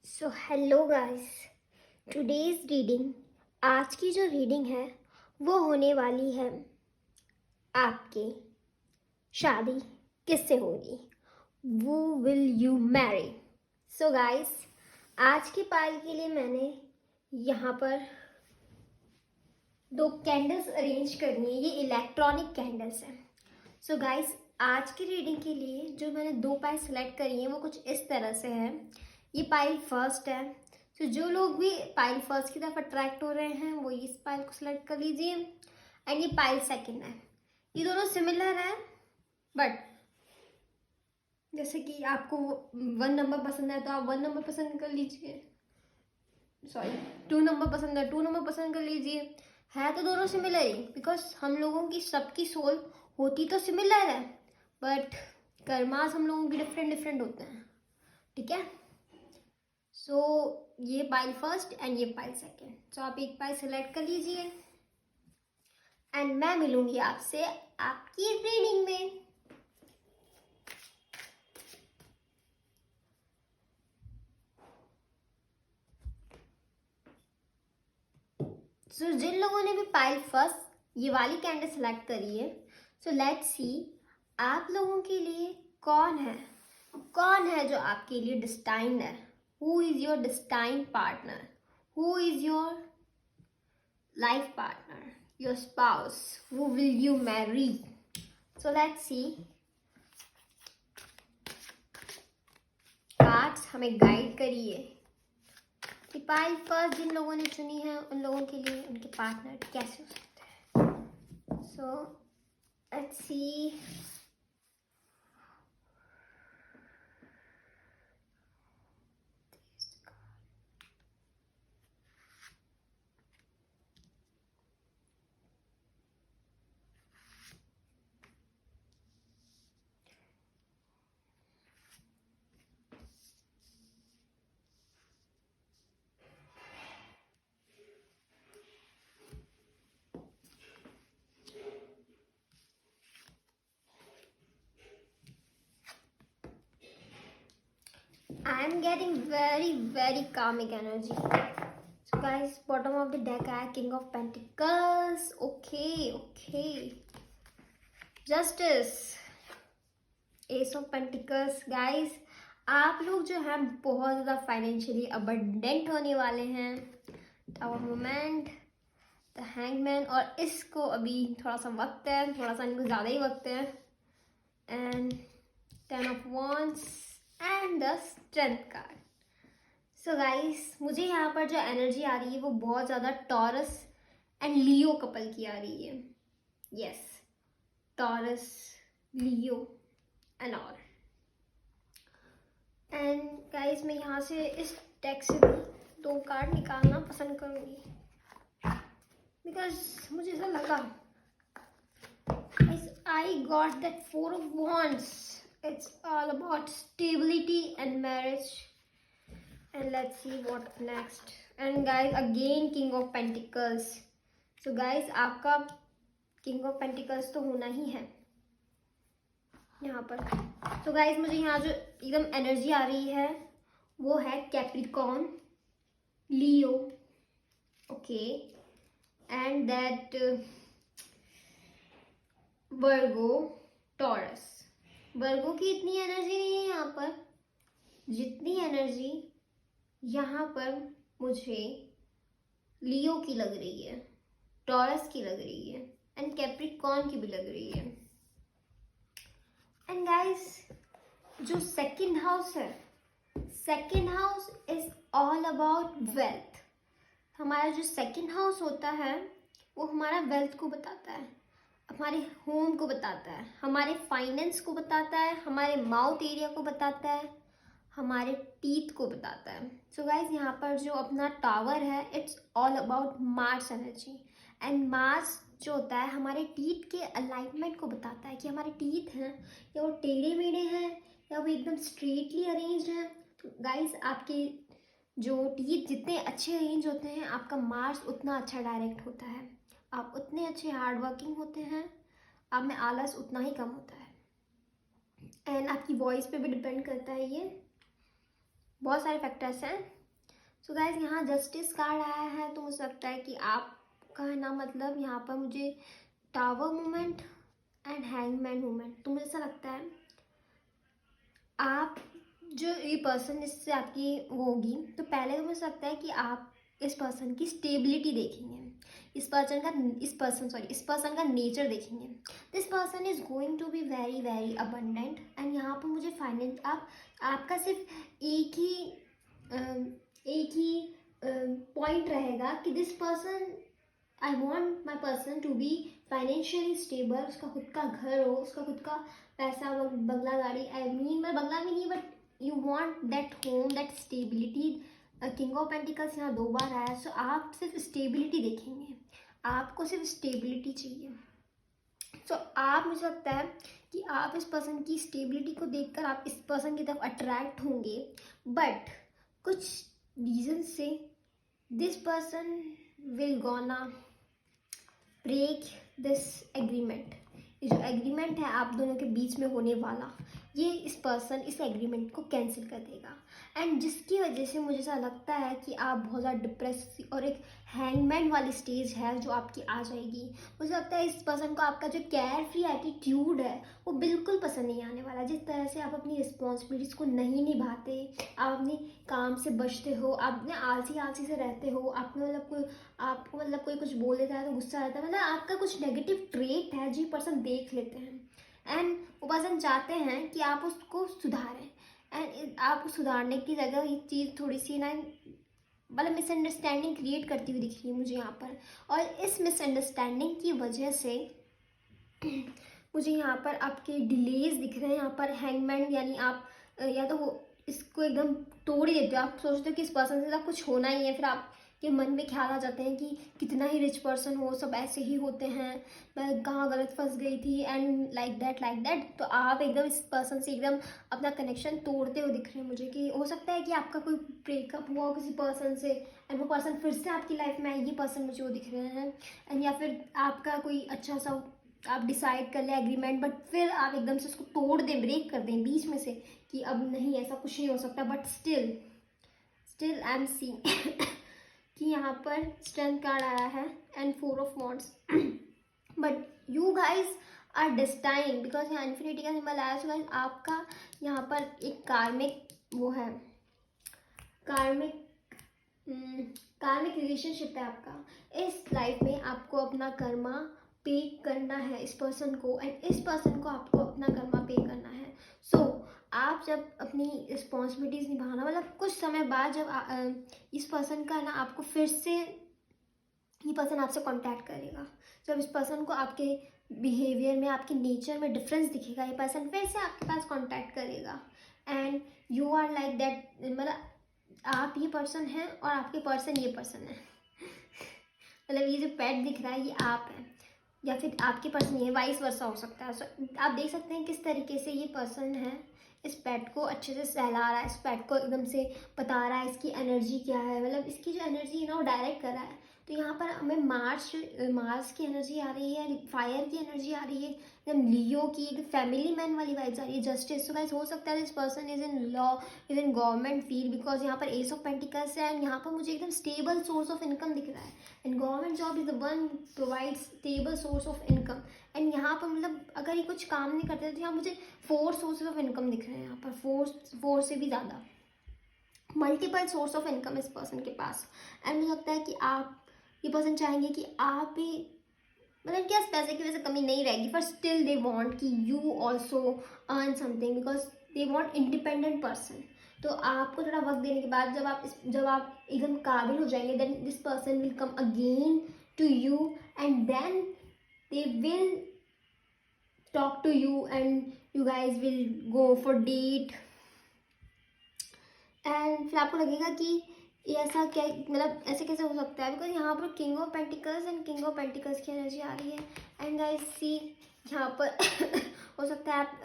So hello guys, today's reading, आज की जो रीडिंग है वो होने वाली है आपकी शादी किससे होगी, वो will you marry. So guys, आज के पाल के लिए मैंने यहाँ पर दो कैंडल्स अरेंज करनी है। ये इलेक्ट्रॉनिक कैंडल्स हैं। सो गाइस, आज की रीडिंग के लिए जो मैंने दो पाइल सेलेक्ट करी हैं वो कुछ इस तरह से है। ये पाइल फर्स्ट है। तो जो लोग भी पाइल फर्स्ट की तरफ अट्रैक्ट हो रहे हैं वो इस पाइल को सिलेक्ट कर लीजिए। एंड ये पाइल सेकंड है। ये दोनों सिमिलर है, बट जैसे कि आपको 1 नंबर पसंद है तो आप 1 नंबर पसंद कर लीजिए, सॉरी 2 नंबर पसंद है 2 नंबर पसंद कर लीजिए। है तो दोनों सिमिलर ही, बिकॉज हम लोगों की सबकी सोल होती तो सिमिलर है, बट कर्मास हम लोगों के डिफरेंट डिफरेंट होते हैं। ठीक है, सो ये पाइल फर्स्ट एंड ये पाइल सेकेंड। सो आप एक पाइल सेलेक्ट कर लीजिए एंड मैं मिलूंगी आपसे आपकी रीडिंग में। सो जिन लोगों ने भी पाइल फर्स्ट ये वाली कैंडल सेलेक्ट करी है, सो लेट्स सी आप लोगों के लिए कौन है जो आपके लिए डिस्टाइन्ड है। Who is your destined partner, who is your life partner, your spouse, who will you marry. So let's see, cards हमें गाइड करिए कि पाइल फर्स्ट जिन लोगों ने चुनी है उन लोगों के लिए उनके पार्टनर कैसे हो सकते हैं। सो let's C, I am getting very calming energy. So guys, bottom of the deck I have King of Pentacles. Okay. Justice, Ace of Pentacles. Guys, आप लोग जो हैं बहुत ज़्यादा फाइनेंशियली अबंडेंट होने वाले हैं। टावर मोमेंट, द हैंगमैन, और इसको अभी थोड़ा सा वक्त है, थोड़ा सा इनको ज़्यादा ही वक्त है। And 10 of Wands and the strength card. So guys, मुझे यहाँ पर जो एनर्जी आ रही है वो बहुत ज़्यादा टॉरस एंड लियो कपल की आ रही है। Yes, taurus, Leo and all. And guys, मैं यहाँ से इस डेक से भी 2 कार्ड निकालना पसंद करूँगी, बिकॉज मुझे ऐसा लगा I got that 4 of Wands. It's all about stability and marriage. And let's see what next. And guys, again King of Pentacles. So guys, आपका King of Pentacles तो होना ही है यहाँ पर। So guys, मुझे यहाँ जो एकदम एनर्जी आ रही है वो है Capricorn, Leo, okay, and that Virgo, Taurus. Virgo की इतनी एनर्जी नहीं है यहाँ पर जितनी एनर्जी यहाँ पर मुझे लियो की लग रही है, टॉरस की लग रही है, एंड कैप्रिकॉर्न की भी लग रही है। एंड गाइस, जो सेकंड हाउस है, second house is all about wealth. हमारा जो सेकंड हाउस होता है वो हमारा वेल्थ को बताता है, हमारे होम को बताता है, हमारे फाइनेंस को बताता है, हमारे माउथ एरिया को बताता है, हमारे टीथ को बताता है। सो गाइज, यहाँ पर जो अपना टावर है it's all about Mars energy. And Mars जो होता है हमारे टीथ के अलाइनमेंट को बताता है कि हमारे टीथ हैं या वो टेढ़े मेढ़े हैं या वो एकदम स्ट्रेटली अरेंज्ड हैं। तो गाइज, आपके जो टीथ जितने अच्छे अरेंज होते हैं आपका मार्स उतना अच्छा डायरेक्ट होता है, आप उतने अच्छे हार्ड वर्किंग होते हैं, आप में आलस उतना ही कम होता है। एंड आपकी वॉइस पे भी डिपेंड करता है ये। बहुत सारे फैक्टर्स हैं। सो गाइज यहाँ जस्टिस कार्ड आया है, तो मुझे लगता है कि आपका है ना, मतलब यहाँ पर मुझे tower movement and hangman movement, तो मुझे ऐसा लगता है आप जो ये पर्सन जिससे आपकी वो होगी, तो पहले तो मुझे लगता है कि आप इस पर्सन की स्टेबिलिटी देखेंगे, इस पर्सन का नेचर देखेंगे। This person is going to be very very abundant, and यहाँ पर मुझे फाइनेंस आपका सिर्फ एक ही पॉइंट रहेगा कि this person, I want my person to be financially stable, उसका खुद का घर हो, उसका खुद का पैसा, बंगला गाड़ी, आई मीन मैं बंगला भी नहीं, but you want that home, that stability. King of pentacles यहाँ 2 बार आया, सो आप सिर्फ स्टेबिलिटी देखेंगे, आपको सिर्फ स्टेबिलिटी चाहिए। सो आप, मुझे लगता है कि आप इस पर्सन की स्टेबिलिटी को देखकर आप इस पर्सन की तरफ अट्रैक्ट होंगे, बट कुछ रीजन से this person will gonna break this agreement. ये जो एग्रीमेंट है आप दोनों के बीच में होने वाला, ये इस पर्सन इस एग्रीमेंट को कैंसिल कर देगा, एंड जिसकी वजह से मुझे ऐसा लगता है कि आप बहुत ज़्यादा डिप्रेस और एक हैंगमैन वाली स्टेज है जो आपकी आ जाएगी। मुझे लगता है इस पर्सन को आपका जो केयर फ्री एटीट्यूड है वो बिल्कुल पसंद नहीं आने वाला। जिस तरह से आप अपनी रिस्पॉन्सिबिलिटीज़ को नहीं निभाते, आप अपने काम से बचते हो, आप अपने आलसी आलसी से रहते हो, आपको मतलब कोई कुछ बोल देता है तो गुस्सा आता है, मतलब आपका कुछ नेगेटिव ट्रेट है जो पर्सन देख लेते हैं, एंड वो पर्सन चाहते हैं कि आप उसको सुधारें, एंड आप सुधारने की जगह ये चीज़ थोड़ी सी ना, मतलब मिसअंडरस्टैंडिंग क्रिएट करती हुई दिख रही है मुझे यहाँ पर। और इस मिसअंडरस्टैंडिंग की वजह से मुझे यहाँ पर आपके डिलेज दिख रहे हैं। यहाँ पर हैंगमैन यानी आप या तो इसको एकदम तोड़ ही देते हो, आप सोचते हो कि इस पर्सन से कुछ होना ही है, फिर आपके मन में ख्याल आ जाते हैं कि कितना ही रिच पर्सन हो, सब ऐसे ही होते हैं, मैं कहाँ गलत फंस गई थी, एंड लाइक दैट। तो आप एकदम इस पर्सन से एकदम अपना कनेक्शन तोड़ते हुए दिख रहे हैं मुझे, कि हो सकता है कि आपका कोई ब्रेकअप हुआ हो किसी पर्सन से, एंड वो पर्सन फिर से आपकी लाइफ में आए, ये पर्सन मुझे वो दिख रहे हैं, एंड या फिर आपका कोई अच्छा सा आप डिसाइड कर लें एग्रीमेंट, बट फिर आप एकदम से उसको तोड़ दें, ब्रेक कर दें बीच में से कि अब नहीं, ऐसा कुछ नहीं हो सकता, but still I am see कि यहाँ पर स्ट्रेंथ कार्ड आया है and 4 of wands, but you guys are destined, because यहाँ इन्फिनिटी का सिंबल आया। सो गाइज आपका यहाँ पर एक कार्मिक वो है, कार्मिक रिलेशनशिप है आपका। इस लाइफ में आपको अपना कर्मा पे करना है इस पर्सन को, एंड इस पर्सन को आपको अपना कर्मा पे करना है। सो आप जब अपनी रिस्पॉन्सिबिलिटीज़ निभाना, मतलब कुछ समय बाद जब इस पर्सन का ना आपको फिर से ये पर्सन आपसे कांटेक्ट करेगा, जब इस पर्सन को आपके बिहेवियर में, आपके नेचर में डिफरेंस दिखेगा, ये पर्सन फिर से आपके पास कांटेक्ट करेगा, and you are like that, मतलब आप ये पर्सन हैं और आपके पर्सन ये पर्सन है मतलब ये जो पेट दिख रहा है ये आप है, या फिर आपके पर्सन ये, वाइस वर्सा हो सकता है। आप देख सकते हैं किस तरीके से ये पर्सन है इस पेट को अच्छे से सहला रहा है, इस पेट को एकदम से बता रहा है इसकी एनर्जी क्या है, मतलब इसकी जो एनर्जी है ना वो डायरेक्ट कर रहा है। तो यहाँ पर हमें मार्स की एनर्जी आ रही है, फायर की एनर्जी आ रही है, एकदम लियो की एक फैमिली मैन वाली वाइब्स आ रही है, जस्टिस। सो गाइस हो सकता है this person is in law, is in government field, because यहाँ पर एस ऑफ पेंटिकल्स है, एंड यहाँ पर मुझे एकदम स्टेबल सोर्स ऑफ इनकम दिख रहा है, and government job is the one provide stable source of income, and यहाँ पर मतलब अगर ये कुछ काम नहीं करते तो यहाँ मुझे 4 सोर्सेज ऑफ इनकम दिख रहे हैं, यहाँ पर 4 से भी ज़्यादा मल्टीपल सोर्स ऑफ इनकम इस पर्सन के पास। एंड मुझे लगता है कि आप ये पर्सन चाहेंगे कि आप भी, मतलब क्या पैसे की वजह से कमी नहीं रहेगी, पर स्टिल दे वांट कि you also earn something, because they want independent person. तो आपको थोड़ा वक्त देने के बाद जब आप एकदम काबिल हो जाएंगे, then this person will come again to you, and then they will talk to you, and you guys will go for date, and फिर आपको लगेगा कि ये ऐसा क्या, मतलब ऐसे कैसे हो सकता है, बिकॉज यहाँ पर king of pentacles and king of pentacles की एनर्जी आ रही है, एंड गाइस सी यहाँ पर हो सकता है आप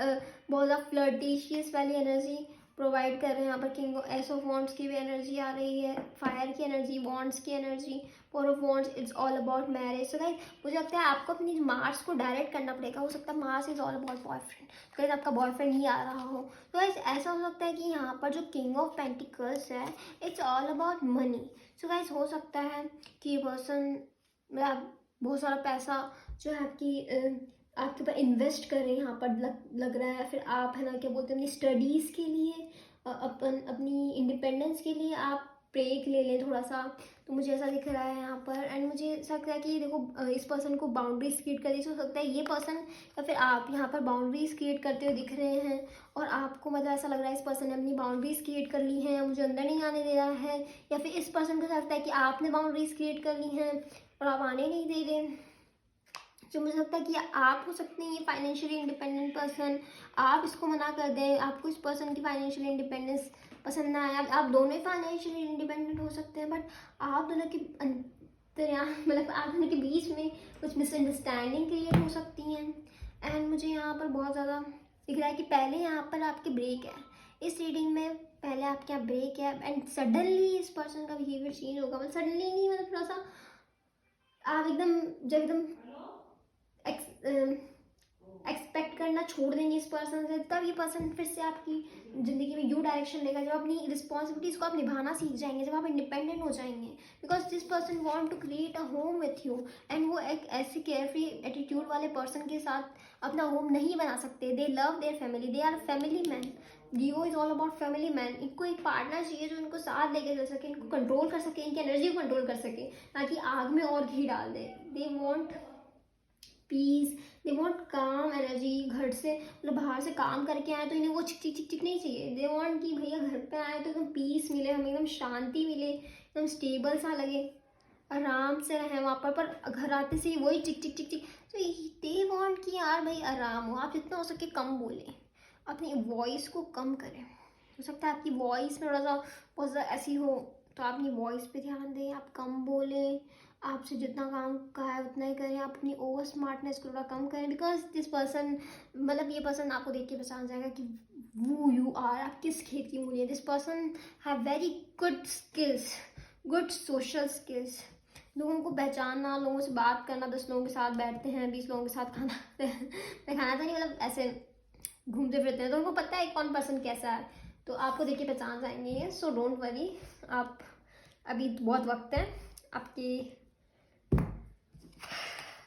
बहुत ज़्यादा फ्लर्टिशियस वाली एनर्जी प्रोवाइड कर रहे हैं। यहाँ पर किंग एस ऑफ वॉन्ड्स की भी एनर्जी आ रही है, फायर की एनर्जी, वॉन्ड्स की energy, four of wands, it's all about marriage. So guys मुझे लगता है आपको अपनी मार्स को डायरेक्ट करना पड़ेगा। हो सकता है Mars is all about boyfriend, guys आपका बॉयफ्रेंड ही आ रहा हो। तो गाइस ऐसा हो सकता है कि यहाँ पर जो किंग ऑफ पेंटिकल्स है it's all about money. So guys हो सकता है कि ये पर्सन मतलब बहुत सारा पैसा जो है आपके ऊपर इन्वेस्ट करें यहाँ पर लग रहा है। फिर आप है ना क्या बोलते हैं अपनी स्टडीज़ के लिए अपनी इंडिपेंडेंस के लिए आप ब्रेक ले लें थोड़ा सा। तो मुझे ऐसा दिख रहा है यहाँ पर। एंड मुझे ऐसा लगता है कि देखो इस पर्सन को बाउंड्रीज क्रिएट करनी हो सकता है ये पर्सन या फिर आप यहाँ पर बाउंड्रीज क्रिएट करते हुए दिख रहे हैं। और आपको मतलब ऐसा लग रहा है इस पर्सन ने अपनी बाउंड्रीज क्रिएट कर ली हैं या मुझे अंदर नहीं आने दे रहा है, या फिर इस पर्सन को ऐसा लगता है कि आपने बाउंड्रीज क्रिएट कर ली हैं और आप आने नहीं दे रहे। जो मुझे लगता है कि आप हो सकते हैं ये फाइनेंशियली इंडिपेंडेंट पर्सन, आप इसको मना कर दें, आपको इस पर्सन की फाइनेंशियल इंडिपेंडेंस पसंद ना आए। आप दोनों ही फाइनेंशियली इंडिपेंडेंट हो सकते हैं, बट आप दोनों के मतलब आप दोनों के बीच में कुछ मिसअंडरस्टैंडिंग क्रिएट हो सकती हैं। एंड मुझे यहाँ पर बहुत ज़्यादा दिख रहा है कि पहले यहाँ पर आपके ब्रेक है, इस रीडिंग में पहले आपके यहाँ ब्रेक है एंड सडनली इस पर्सन का बिहेवियर चेंज होगा। मतलब सडनली नहीं, मतलब थोड़ा सा आप एकदम एक्सपेक्ट करना छोड़ देंगे इस पर्सन से, तब ये पर्सन फिर से आपकी ज़िंदगी में यू डायरेक्शन लेगा जब अपनी रिस्पॉन्सिबिलिटीज़ को आप निभाना सीख जाएंगे, जब आप इंडिपेंडेंट हो जाएंगे। Because this person want to create a home with you and वो एक ऐसी केयरफ्री एटीट्यूड वाले पर्सन के साथ अपना होम नहीं बना सकते। They love their family, they are family man. Leo is all about family man. इनको एक पार्टनर चाहिए जो इनको साथ लेके चल सके, इनको कंट्रोल कर सके, इनकी एनर्जी को कंट्रोल कर सके, ताकि आग में और घी डाल दे। They want peace, they want calm energy. घर से मतलब बाहर से काम करके आए तो इन्हें वो चिक चिक चिक चिक नहीं चाहिए। दे वॉन्ट कि भैया घर पे आए तो एकदम पीस मिले, हमें एकदम शांति मिले, एकदम स्टेबल सा लगे, आराम से रहें वहाँ पर घर आते से ही वही चिक चिक चिक चिक। तो दे वॉन्ट कि यार भाई आराम हो, आप जितना हो सके कम बोलें, अपनी वॉइस को कम करें। हो सकता है आपकी वॉइस में थोड़ा सा बहुत ज़्यादा ऐसी हो, तो आप अपनी वॉइस पे ध्यान दें, आप कम बोलें, आपसे जितना काम कहा है उतना ही करें, आप अपनी ओवर स्मार्टनेस को थोड़ा कम करें। बिकॉज दिस पर्सन मतलब ये पर्सन आपको देख के पहचान जाएगा कि वो यू आर, आप किस खेत की मूली है। This person have very good skills, good social skills, लोगों को पहचानना, लोगों से बात करना। 10 लोगों के साथ बैठते हैं, 20 लोगों के साथ खाना खाते हैं खाना तो नहीं, मतलब ऐसे घूमते फिरते हैं, तो उनको पता है कौन पर्सन कैसा है, तो आपको देख के पहचान जाएंगे ये। सो डोंट वरी, आप अभी बहुत वक्त है आपकी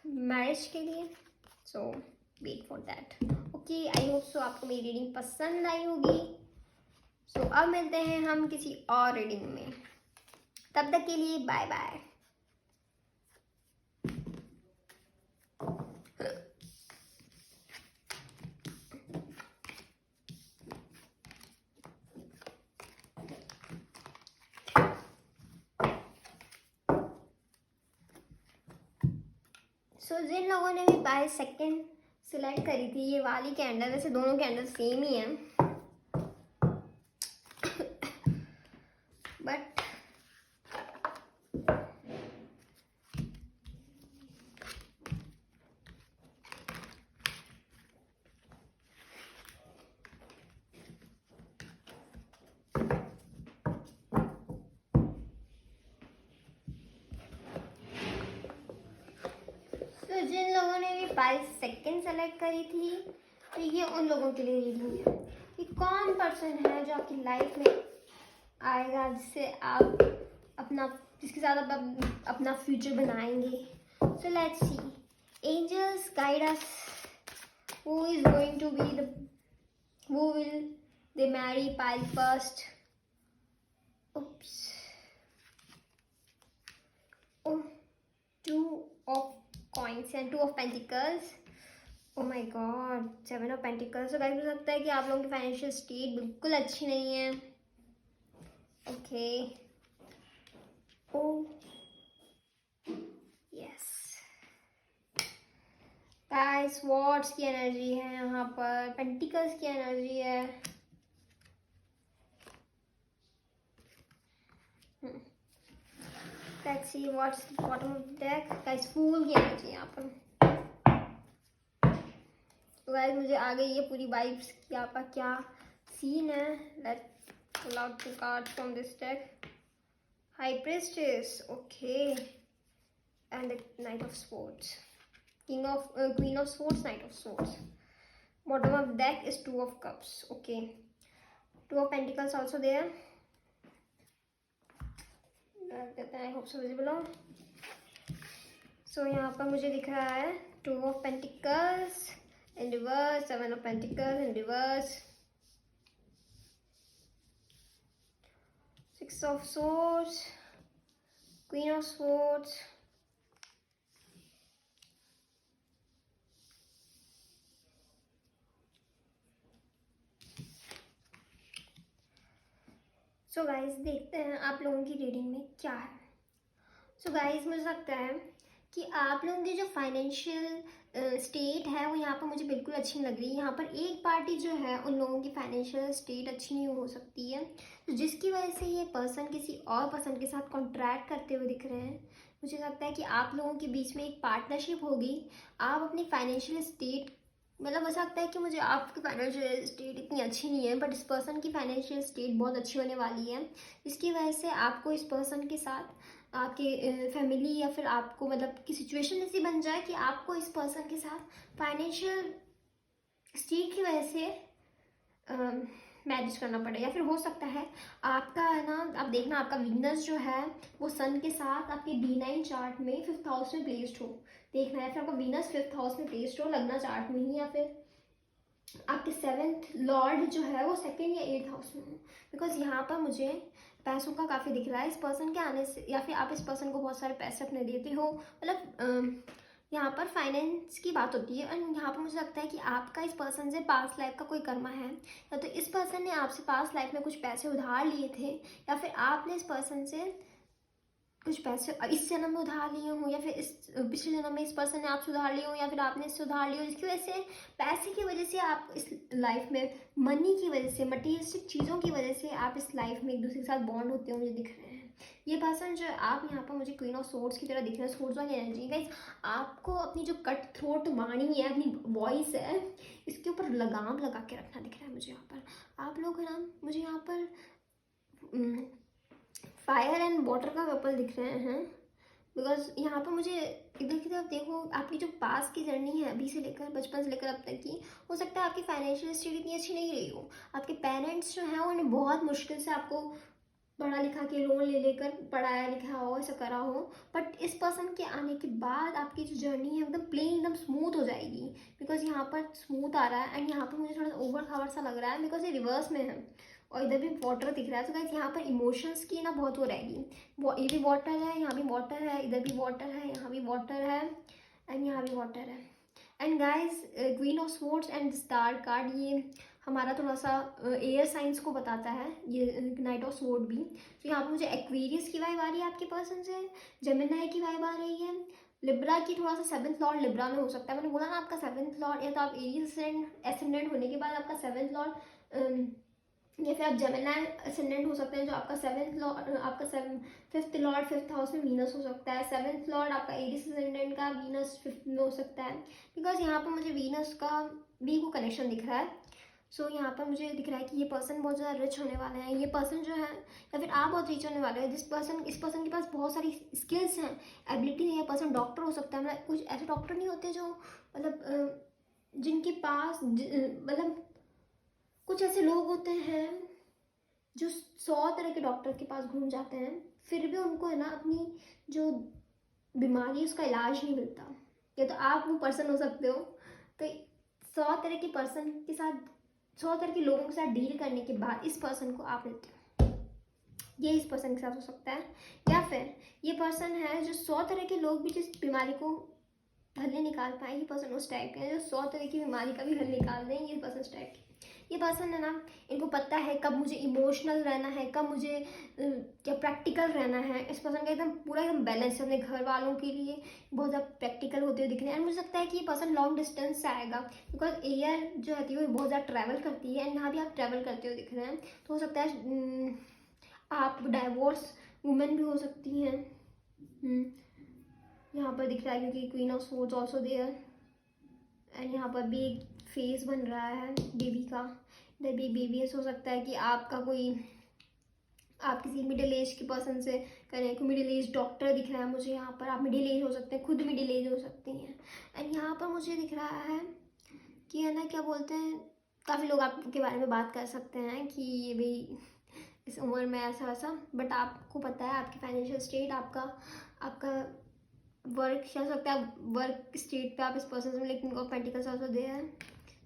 मैरिज के लिए, so wait for that. Okay, I hope so आपको मेरी रीडिंग पसंद आई होगी। सो अब मिलते हैं हम किसी और रीडिंग में, तब तक के लिए बाय बाय। सो जिन लोगों ने भी 22 सेकेंड सिलेक्ट करी थी ये वाली कैंडल, वैसे दोनों कैंडल सेम ही हैं, बट तो जिन लोगों ने भी 22 सेकेंड सेलेक्ट करी थी, तो ये उन लोगों के लिए रीडिंग है कि कौन पर्सन है जो आपकी लाइफ में आएगा, जिससे आप जिसके साथ आप अपना फ्यूचर बनाएंगे। So let's see, angels guide us, who is going to be who will they marry pile first. Oops. Oh, 2 of coins and 2 of pentacles. Oh my god, 7 of pentacles. So guys, हो सकता है कि आप लोगों की financial state बिल्कुल अच्छी नहीं है। Okay, oh yes guys, swords की एनर्जी है यहाँ पर, पेंटिकल्स की एनर्जी है। Let's see what's the bottom of the deck. Guys, fool की एनर्जी है यहाँ पर। तो गाइस मुझे आ गई ये पूरी वाइब्स कि आपका क्या सीन है. Let's pull out the cards from this deck. High Priestess, okay, and the Knight of Swords. Queen of Swords, Knight of Swords. Bottom of deck is Two of Cups. Okay, Two of Pentacles also there. I hope so visible हो. So यहाँ पर मुझे दिख रहा है Two of Pentacles in reverse, Seven of Pentacles in reverse, Six of Swords, Queen of Swords, so guys देखते हैं आप लोगों की रीडिंग में क्या है. सो गाइस मुझे लगता है कि आप लोगों की जो फाइनेंशियल स्टेट है वो यहाँ पर मुझे बिल्कुल अच्छी नहीं लग रही. यहाँ पर एक पार्टी जो है उन लोगों की फाइनेंशियल स्टेट अच्छी नहीं हो सकती है, तो जिसकी वजह से ये पर्सन किसी और पर्सन के साथ कॉन्ट्रैक्ट करते हुए दिख रहे हैं. मुझे लगता है कि आप लोगों के बीच में एक पार्टनरशिप होगी. आप अपनी फाइनेंशियल स्टेट मतलब हो सकता है कि मुझे आपकी फाइनेंशियल स्टेट इतनी अच्छी नहीं है, बट इस पर्सन की फाइनेंशियल स्टेट बहुत अच्छी होने वाली है. इसकी वजह से आपको इस पर्सन के साथ आपके फैमिली या फिर आपको मतलब कि सिचुएशन ऐसी बन जाए कि आपको इस पर्सन के साथ फाइनेंशियल स्टेट की वजह से मैनेज करना पड़े. या फिर हो सकता है आपका है ना, आप देखना आपका वीनस जो है वो सन के साथ आपके D9 चार्ट में 5th हाउस में प्लेस्ड हो. देखना है फिर आपका वीनस 5th हाउस में प्लेस्ड हो लगना चार्ट में ही, या फिर आपके 7th लॉर्ड जो है वो 2nd या 8th हाउस में हो. बिकॉज यहाँ पर मुझे पैसों का काफ़ी दिख रहा है इस पर्सन के आने से, या फिर आप इस पर्सन को बहुत सारे पैसे अपने देते हो. मतलब यहाँ पर फाइनेंस की बात होती है. और यहाँ पर मुझे लगता है कि आपका इस पर्सन से पास्ट लाइफ का कोई कर्मा है, या तो इस पर्सन ने आपसे पास्ट लाइफ में कुछ पैसे उधार लिए थे, या फिर आपने इस पर्सन से कुछ पैसे इस जन्म में उधार लिए हो, या फिर इस पिछले जन्म में इस पर्सन ने आपसे उधार लिए हो, या फिर आपने इससे उधार लिए हो, जिसकी वजह से पैसे की वजह से आप इस लाइफ में मनी की वजह से मटीरियलिस्टिक चीज़ों की वजह से आप इस लाइफ में एक दूसरे के साथ बॉन्ड होते हुए मुझे दिख रहे हैं. ये पर्सन जो आप यहाँ पर मुझे क्वीन ऑफ सोर्ड्स की तरह दिख रहे हैं. सोर्ड्स वाली एनर्जी गाइस, आपको अपनी जो कट थ्रोट वाणी है, अपनी वॉइस है, इसके ऊपर लगाम लगा के रखना दिख रहा है मुझे यहाँ पर. आप लोग है ना, मुझे यहाँ पर फायर एंड वाटर का कपल दिख रहे हैं. बिकॉज यहाँ पर मुझे इधर की तरफ देखो, आपकी जो पास की जर्नी है अभी से लेकर बचपन से लेकर अब तक की, हो सकता है आपकी फाइनेंशियल स्टेट इतनी अच्छी नहीं रही हो. आपके पेरेंट्स जो हैं उन्होंने बहुत मुश्किल से आपको पढ़ा लिखा के लोन ले लेकर पढ़ाया लिखा हो, ऐसा करा हो. बट इस पर्सन के आने के बाद आपकी जो जर्नी है एकदम प्लेन एकदम स्मूथ हो जाएगी. बिकॉज यहाँ पर स्मूथ आ रहा है, एंड यहाँ पर मुझे थोड़ा ओवर खावर सा लग रहा है बिकॉज ये रिवर्स में है और इधर भी वाटर दिख रहा है. तो गाइस यहाँ पर इमोशंस की ना बहुत वो रहेगी. ये भी वाटर है, यहाँ भी वाटर है, इधर भी वाटर है, यहाँ भी वाटर है, एंड यहाँ भी वाटर है. And guys queen of swords and star card ये हमारा थोड़ा सा एयर साइंस को बताता है. ये नाइट ऑफ स्वॉर्ड भी. तो यहाँ पर मुझे एक्वेरियस की वाइब आ रही है आपके पर्सन से, जेमिनी की वाइब आ रही है, लिब्रा की थोड़ा सा 7th लॉर्ड लिब्रा में हो सकता है. मैंने बोला ना आपका 7th लॉर्ड, या तो आप एरियस एसेंडेंट होने के बाद आपका 7th लॉर्ड, या फिर आप जेमिनी असेंडेंट हो सकते हैं जो आपका 7th लॉर्ड, आपका 5th लॉर्ड 5th हाउस में वीनस हो सकता है. 7th लॉर्ड आपका एरिस असेंडेंट का वीनस 5th में हो सकता है. बिकॉज यहाँ पर मुझे वीनस का भी को कनेक्शन दिख रहा है. सो यहाँ पर मुझे दिख रहा है कि ये पर्सन बहुत ज़्यादा रिच होने वाले हैं. ये पर्सन जो है, या फिर आप बहुत रिच होने वाले हैं. इस पर्सन के पास बहुत सारी स्किल्स हैं, एबिलिटी है. ये पर्सन डॉक्टर हो सकता है. मतलब कुछ ऐसे डॉक्टर नहीं होते जो मतलब जिनके पास मतलब कुछ ऐसे लोग होते हैं जो 100 तरह के डॉक्टर के पास घूम जाते हैं, फिर भी उनको है ना अपनी जो बीमारी है उसका इलाज नहीं मिलता. या तो आप वो पर्सन हो सकते हो. तो 100 तरह के पर्सन के साथ, 100 तरह के लोगों के साथ डील करने के बाद इस पर्सन को आप लेते हो. ये इस पर्सन के साथ हो सकता है. या फिर ये पर्सन है जो 100 तरह के लोग भी जिस बीमारी को हल नहीं निकाल पाए, ये पर्सन उस टाइप के हैं जो 100 तरह की बीमारी का भी हल निकाल दें. ये पर्सन उस टाइप के. ये पर्सन है ना, इनको पता है कब मुझे इमोशनल रहना है, कब मुझे क्या प्रैक्टिकल रहना है. इस पर्सन का एकदम पूरा एकदम बैलेंस है. अपने घर वालों के लिए बहुत ज़्यादा प्रैक्टिकल होते हुए दिख रहे हैं. एंड मुझे लगता है कि ये पर्सन लॉन्ग डिस्टेंस से आएगा. बिकॉज एयर जो होती है वो बहुत ज़्यादा ट्रैवल करती है, एंड यहाँ भी आप ट्रैवल करते हुए दिख रहे हैं. तो हो सकता है आप डाइवोर्स वुमेन भी हो सकती हैं. यहाँ पर दिख रहा है क्योंकि queen of swords also there. And यहाँ पर भी एक फेस बन रहा है बेबी का. देयर बी BBS हो सकता है कि आपका कोई, आप किसी मिडिल एज के पर्सन से करें, कोई मिडिल एज डॉक्टर दिख रहा है मुझे यहाँ पर, आप मिडिल एज हो सकते हैं, खुद मिडिल एज हो सकती हैं। एंड यहाँ पर मुझे दिख रहा है कि है ना, क्या बोलते हैं, काफ़ी लोग आपके बारे में बात कर सकते हैं कि ये भाई इस उम्र में ऐसा वैसा, बट आपको पता है आपकी फाइनेंशियल स्टेट, आपका आपका वर्क, क्या हो सकता है वर्क स्टेट पे आप इस पर्सन से, लेकिन पेंटिकल्स आल्सो दे है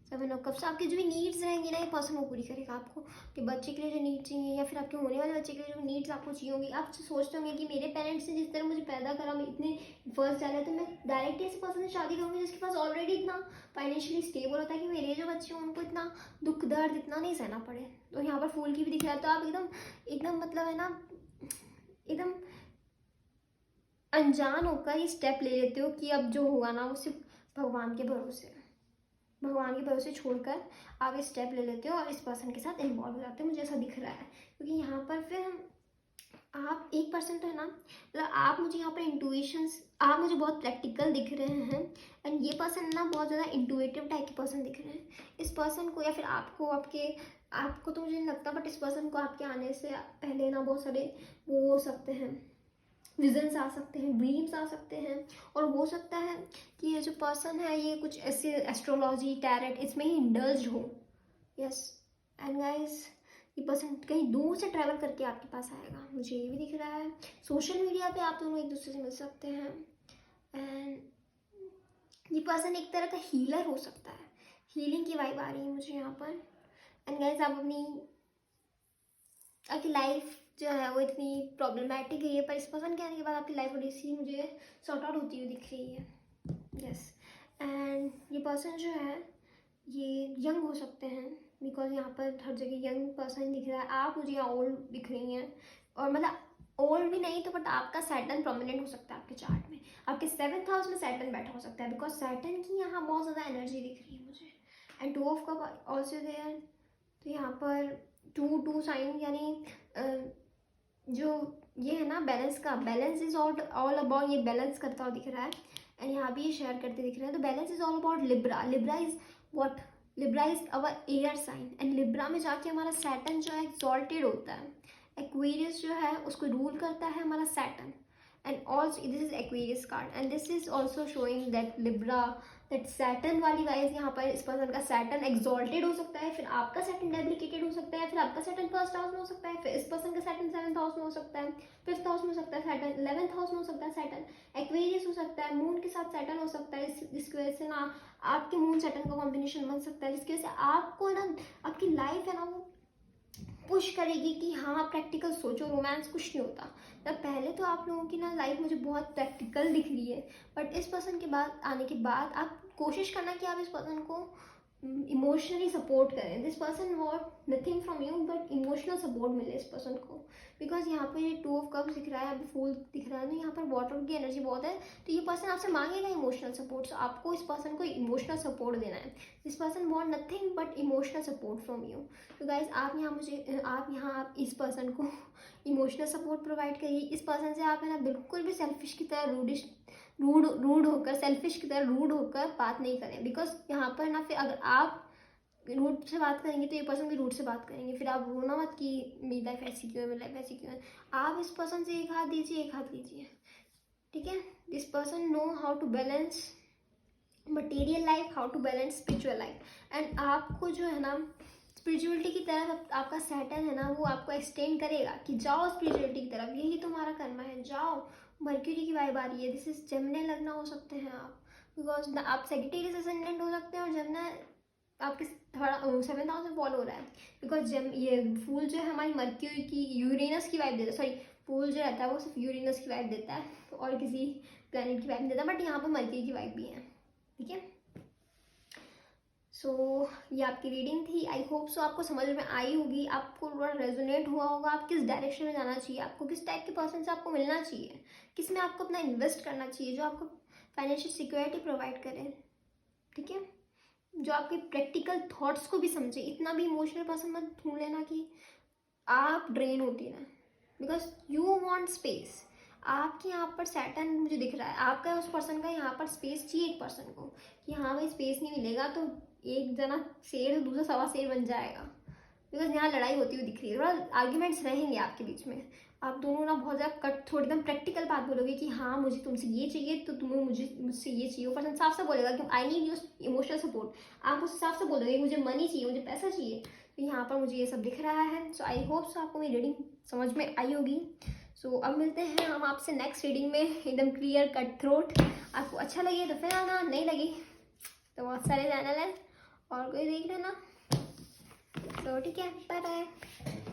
7 ऑफ कप्स। आपकी जो भी नीड्स रहेंगी ना, ये पर्सन वो पूरी करेगा आपको, कि बच्चे के लिए जो नीड्स चाहिए या फिर आपके होने वाले बच्चे के लिए जो नीड्स आपको चाहिए होंगी। आप सोचते होंगे कि मेरे पेरेंट्स ने जिस तरह मुझे पैदा करा, मैं इतने फर्स्ट डाला, तो मैं डायरेक्ट ऐसे पर्सन से शादी करूँगी जिसके पास ऑलरेडी इतना फाइनेंशियली स्टेबल होता है कि मेरे जो बच्चे हैं उनको इतना दुख दर्द इतना नहीं सहना पड़े। तो यहाँ पर फूल की भी दिख रहा है, तो आप एकदम एकदम मतलब है ना, एकदम अनजान होकर ये स्टेप ले लेते हो कि अब जो होगा ना वो सिर्फ भगवान के भरोसे छोड़कर आप ये स्टेप ले लेते हो और इस पर्सन के साथ इन्वॉल्व हो जाते हो। मुझे ऐसा दिख रहा है, क्योंकि यहाँ पर फिर आप एक पर्सन तो है ना, मतलब आप मुझे यहाँ पर इंटुइशंस, आप मुझे बहुत प्रैक्टिकल दिख रहे हैं। एंड ये पर्सन ना बहुत ज़्यादा इंटुइटिव टाइप के पर्सन दिख रहे हैं। इस पर्सन को या फिर आपको तो मुझे नहीं लगता, बट इस पर्सन को आपके आने से पहले ना बहुत सारे वो हो सकते हैं, विजन्स आ सकते हैं, ड्रीम्स आ सकते हैं। और हो सकता है कि ये जो पर्सन है ये कुछ ऐसे एस्ट्रोलॉजी, टैरेट इसमें ही इंडल्ज हो। यस एंड गाइस, ये पर्सन कहीं दूर से ट्रैवल करके आपके पास आएगा, मुझे ये भी दिख रहा है। सोशल मीडिया पे आप दोनों एक दूसरे से मिल सकते हैं। एंड ये पर्सन एक तरह का हीलर हो सकता है, हीलिंग की वाइब आ रही है मुझे यहाँ पर। एंड गाइस, आप आपकी लाइफ जो है वो इतनी प्रॉब्लमैटिक है, पर इस पर्सन के आने के बाद आपकी लाइफ थोड़ी सी मुझे सॉर्ट आउट होती हुई दिख रही है। यस एंड ये पर्सन जो है ये यंग हो सकते हैं, बिकॉज यहाँ पर हर जगह यंग पर्सन दिख रहा है। आप मुझे यहाँ ओल्ड दिख रही हैं, और मतलब ओल्ड भी नहीं तो, बट आपका सैटर्न प्रोमिनेंट हो सकता है आपके चार्ट में, आपके 7th हाउस में सैटर्न बैठा हो सकता है, बिकॉज सैटर्न की यहाँ बहुत ज़्यादा एनर्जी दिख रही है मुझे। And 2 of cup also there, तो यहाँ पर 2 साइन, यानी जो ये है ना बैलेंस का, बैलेंस इज ऑल अबाउट, ये बैलेंस करता हुआ दिख रहा है। एंड यहाँ भी ये शेयर करते दिख रहे हैं। तो balance is all about Libra. Libra is what? Libra is our air sign, and Libra में जाके हमारा सैटर्न जो है एक्सॉल्टेड होता है। एक्वेरियस जो है उसको रूल करता है हमारा Saturn, and also this is Aquarius card, and this is also showing that Libra, that Saturn वाली वाइज यहाँ पर इस पर्सन का सैटर्न एक्सॉल्टेड हो सकता है, फिर आपका सैटर्न डेप्लीकेटेड हो सकता है, फिर आपका सैटर्न फर्स्ट हाउस में हो सकता है, फिर इस पर्सन का सैटर्न 7th हाउस में हो सकता है, 5th हाउस में हो सकता है सैटर्न, 11th हाउस में हो सकता है सैटर्न, एक्वेरियस हो सकता है, मून के साथ सैटर्न हो सकता है, जिसकी वजह से ना आपके मून सैटर्न का कॉम्बिनेशन बन सकता है, जिसकी वजह से आपको ना आपकी लाइफ है ना वो पुश करेगी कि हाँ प्रैक्टिकल सोचो, रोमांस कुछ नहीं होता। तब पहले तो आप लोगों की ना लाइफ मुझे बहुत प्रैक्टिकल दिख रही है, बट इस पर्सन के बाद आने के बाद आप कोशिश करना कि आप इस पर्सन को इमोशनली सपोर्ट करें। This person what nothing from you, but emotional support मिले इस पर्सन को, बिकॉज यहाँ पे 2 ऑफ कप्स दिख रहा है, अभी फूल दिख रहा है ना, यहाँ पर वाटर की एनर्जी बहुत है, तो ये पर्सन आपसे मांगेगा इमोशनल सपोर्ट। सो आपको इस पर्सन को इमोशनल सपोर्ट देना है। This person want nothing but emotional support from you. तो गाइज आप यहाँ इस पर्सन को इमोशनल सपोर्ट प्रोवाइड करिए। इस पर्सन से आप है ना बिल्कुल भी सेल्फिश की तरह रूड होकर, सेल्फिश की तरह रूड होकर बात नहीं करें, बिकॉज यहाँ पर ना फिर अगर आप रूट से बात करेंगे तो ये पर्सन भी रूट से बात करेंगे, फिर आप रोना मत कि मेरी लाइफ ऐसी क्यों है, मेरी लाइफ ऐसी क्यों है। आप इस पर्सन से एक हाथ दीजिए, एक हाथ लीजिए, ठीक है। This person know how to balance material life, how to balance spiritual life, and आपको जो है ना स्पिरिचुअलिटी की तरफ आपका सैटर्न है ना वो आपको एक्सटेंड करेगा कि जाओ स्पिरिचुअलिटी की तरफ, यही तुम्हारा कर्म है, जाओ। मर्क्यूरी की वाइब आ रही है, दिस इज जेमिनी लगना हो सकते हैं आप, बिकॉज आप सेजिटेरियस असेंडेंट हो सकते हैं, और जेमिनी आपके थोड़ा 7th हाउस में फॉलो हो रहा है, बिकॉज ये फूल जो है हमारी मर्क्यूरी की, यूरेनस की वाइब देता है। सॉरी, फूल जो रहता है वो सिर्फ यूरेनस की वाइब देता है, और किसी प्लैनेट की वाइब नहीं देता, बट यहाँ पर मर्क्यूरी की वाइब भी है, ठीक है। सो ये आपकी रीडिंग थी। आई होप सो आपको समझ में आई होगी, आपको थोड़ा रेजोनेट हुआ होगा, आप किस डायरेक्शन में जाना चाहिए, आपको किस टाइप के पर्सन से आपको मिलना चाहिए, किस में आपको अपना इन्वेस्ट करना चाहिए जो आपको फाइनेंशियल सिक्योरिटी प्रोवाइड करे, ठीक है, जो आपके प्रैक्टिकल थॉट्स को भी समझे। इतना भी इमोशनल पर्सन मत ढूंढ लेना कि आप ड्रेन होती रहें, बिकॉज यू वांट स्पेस। आपके यहाँ पर सैटर्न मुझे दिख रहा है, आपका उस पर्सन का यहाँ पर स्पेस चाहिए एक पर्सन को, कि हाँ भाई स्पेस नहीं मिलेगा तो एक जना शेर दूसरा सवा शेर बन जाएगा, बिकॉज यहाँ लड़ाई होती हुई दिख रही है, थोड़ा आर्ग्यूमेंट्स रहेंगे आपके बीच में। आप दोनों ना बहुत ज़्यादा कट थोड़ी एकदम प्रैक्टिकल बात बोलोगे कि हाँ मुझे तुमसे ये चाहिए तो तुम्हें मुझसे ये चाहिए। वो पर्सन साफ साफ बोलेगा कि I need your emotional support, आप उससे साफ साफ बोलोगे मुझे मनी चाहिए, मुझे पैसा चाहिए। तो यहाँ पर मुझे ये सब दिख रहा है। सो आई होप सो आपको मेरी रीडिंग समझ में आई होगी। सो अब मिलते हैं हम आपसे नेक्स्ट रीडिंग में, एकदम क्लियर कट थ्रोट। आपको अच्छा लगे तो फिर आना, नहीं लगी तो बहुत सारे चैनल हैं और कोई देख लेना। तो ठीक है, बाय बाय।